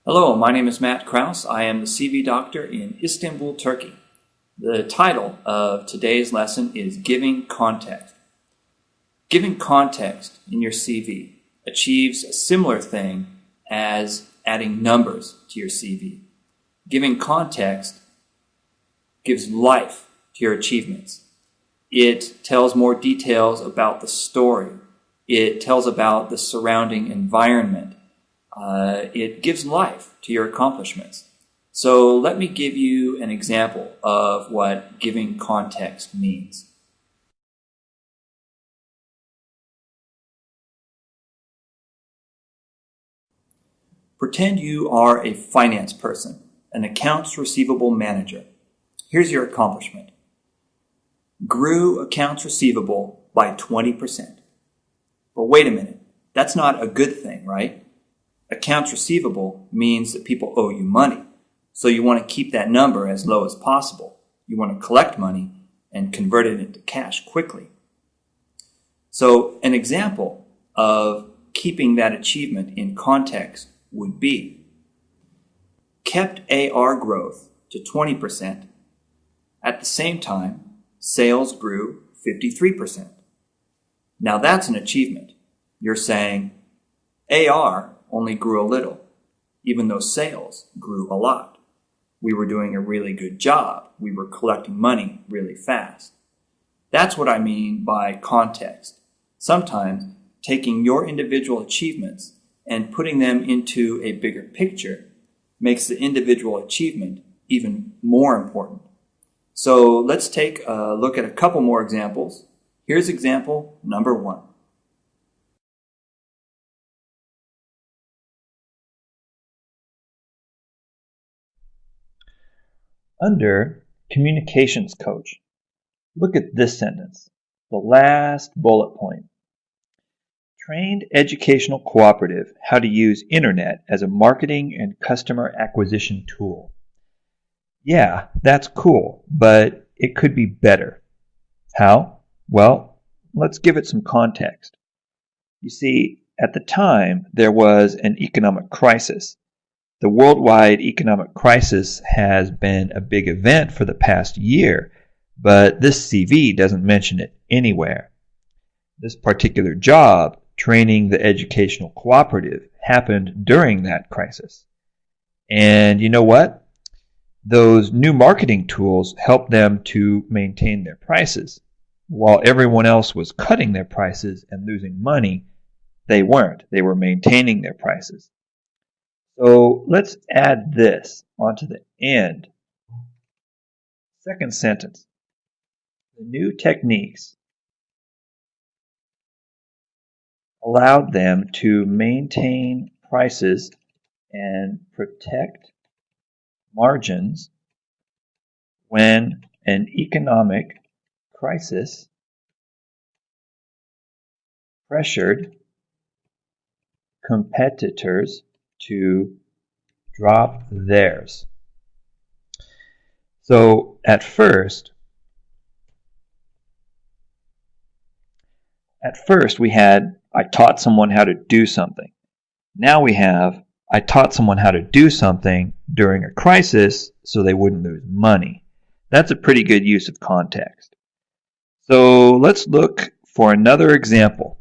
Hello, my name is Matt Kraus. I am the CV doctor in Istanbul, Turkey. The title of today's lesson is Giving Context. Giving context in your CV achieves a similar thing as adding numbers to your CV. Giving context gives life to your achievements. It tells more details about the story. It tells about the surrounding environment. It gives life to your accomplishments. So let me give you an example of what giving context means. Pretend you are a finance person, an accounts receivable manager. Here's your accomplishment. Grew accounts receivable by 20%. But wait a minute, that's not a good thing, right? Accounts receivable means that people owe you money. So you want to keep that number as low as possible. You want to collect money and convert it into cash quickly. So an example of keeping that achievement in context would be kept AR growth to 20%. At the same time, sales grew 53%. Now that's an achievement. You're saying AR only grew a little, even though sales grew a lot. We were doing a really good job. We were collecting money really fast. That's what I mean by context. Sometimes taking your individual achievements and putting them into a bigger picture makes the individual achievement even more important. So let's take a look at a couple more examples. Here's example number 1. Under Communications Coach, look at this sentence, the last bullet point. Trained educational cooperative how to use internet as a marketing and customer acquisition tool. Yeah, that's cool, but it could be better. How? Well, let's give it some context. You see, at the time, there was an economic crisis. The worldwide economic crisis has been a big event for the past year, but this CV doesn't mention it anywhere. This particular job, training the educational cooperative, happened during that crisis. And you know what? Those new marketing tools helped them to maintain their prices. While everyone else was cutting their prices and losing money, they weren't. They were maintaining their prices. So let's add this onto the end. Second sentence. The new techniques allowed them to maintain prices and protect margins when an economic crisis pressured competitors to drop theirs. So at first we had I taught someone how to do something. Now we have I taught someone how to do something during a crisis so they wouldn't lose money. That's a pretty good use of context. So let's look for another example.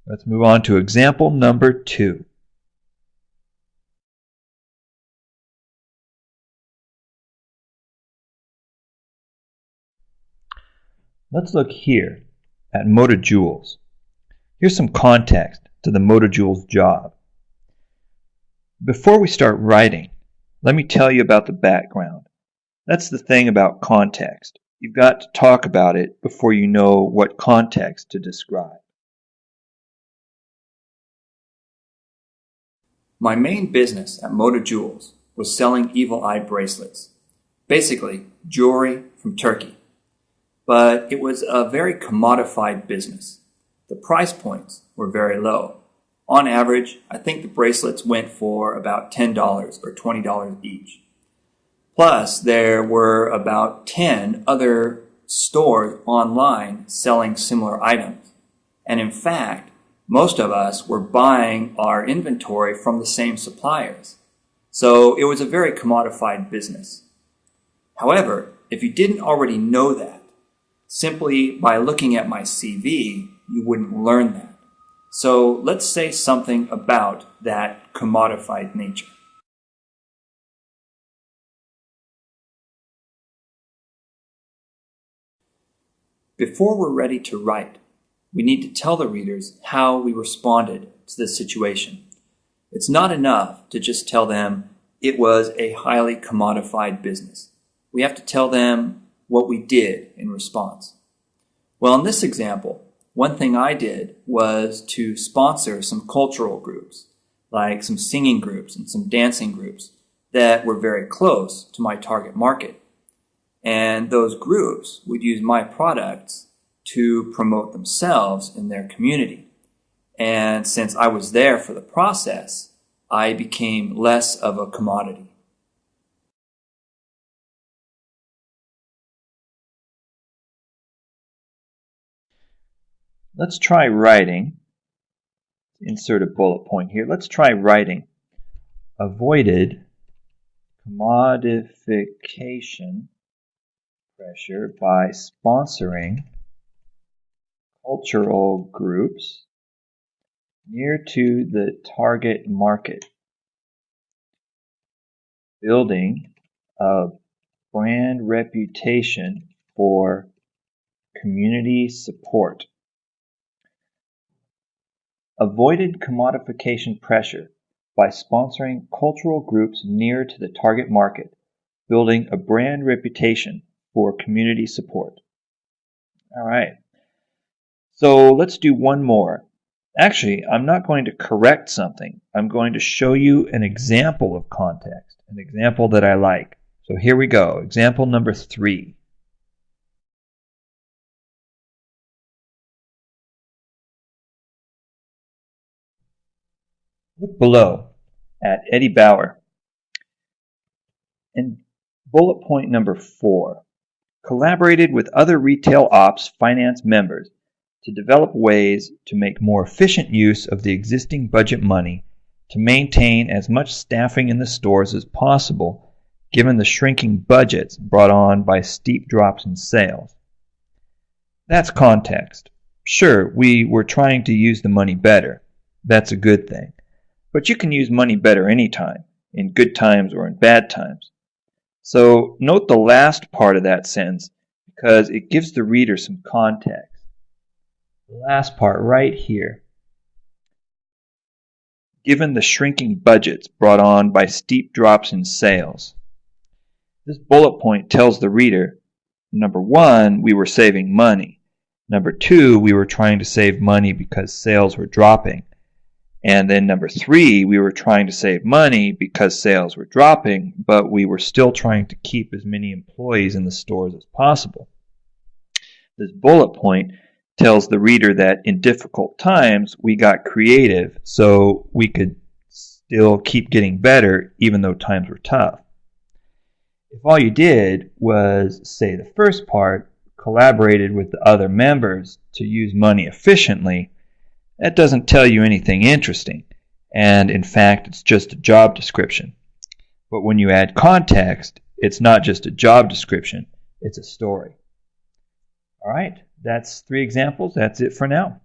Let's move on to example number 2. Let's look here at MotoJoules. Here's some context to the MotoJoules job. Before we start writing, let me tell you about the background. That's the thing about context. You've got to talk about it before you know what context to describe. My main business at MotoJoules was selling evil eye bracelets. Basically, jewelry from Turkey. But it was a very commodified business. The price points were very low. On average, I think the bracelets went for about $10 or $20 each. Plus, there were about 10 other stores online selling similar items. And in fact, most of us were buying our inventory from the same suppliers. So it was a very commodified business. However, if you didn't already know that, simply by looking at my CV, you wouldn't learn that. So let's say something about that commodified nature. Before we're ready to write, we need to tell the readers how we responded to this situation. It's not enough to just tell them it was a highly commodified business. We have to tell them what we did in response. Well, in this example, one thing I did was to sponsor some cultural groups, like some singing groups and some dancing groups that were very close to my target market. And those groups would use my products to promote themselves in their community. And since I was there for the process, I became less of a commodity. Let's try writing. Insert a bullet point here. Let's try writing. Avoided commodification pressure by sponsoring cultural groups near to the target market, building a brand reputation for community support. Avoided commodification pressure by sponsoring cultural groups near to the target market, building a brand reputation for community support. All right. So let's do one more. Actually, I'm not going to correct something. I'm going to show you an example of context, an example that I like. So here we go. Example number 3. Look below at Eddie Bauer. And bullet point number 4. Collaborated with other retail ops finance members to develop ways to make more efficient use of the existing budget money to maintain as much staffing in the stores as possible, given the shrinking budgets brought on by steep drops in sales. That's context. Sure, we were trying to use the money better. That's a good thing. But you can use money better anytime, in good times or in bad times. So note the last part of that sentence because it gives the reader some context. The last part right here. Given the shrinking budgets brought on by steep drops in sales. This bullet point tells the reader, number 1, we were saving money. Number 2, we were trying to save money because sales were dropping. And then number 3, we were trying to save money because sales were dropping, but we were still trying to keep as many employees in the stores as possible. This bullet point tells the reader that in difficult times, we got creative so we could still keep getting better even though times were tough. If all you did was say the first part, collaborated with the other members to use money efficiently, that doesn't tell you anything interesting, and in fact, it's just a job description. But when you add context, it's not just a job description, it's a story. All right, that's 3 examples. That's it for now.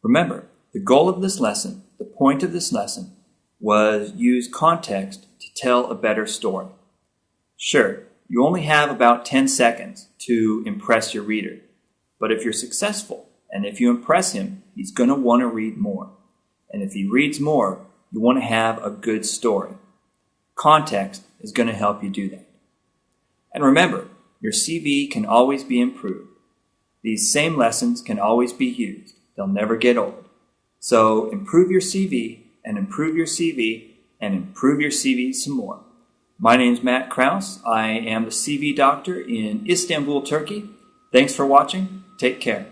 Remember, the goal of this lesson, the point of this lesson, was use context to tell a better story. Sure, you only have about 10 seconds to impress your reader, but if you're successful and if you impress him, he's going to want to read more. And if he reads more, you want to have a good story. Context is going to help you do that. And remember, your CV can always be improved. These same lessons can always be used. They'll never get old. So improve your CV and improve your CV and improve your CV some more. My name's Matt Kraus. I am the CV doctor in Istanbul, Turkey. Thanks for watching. Take care.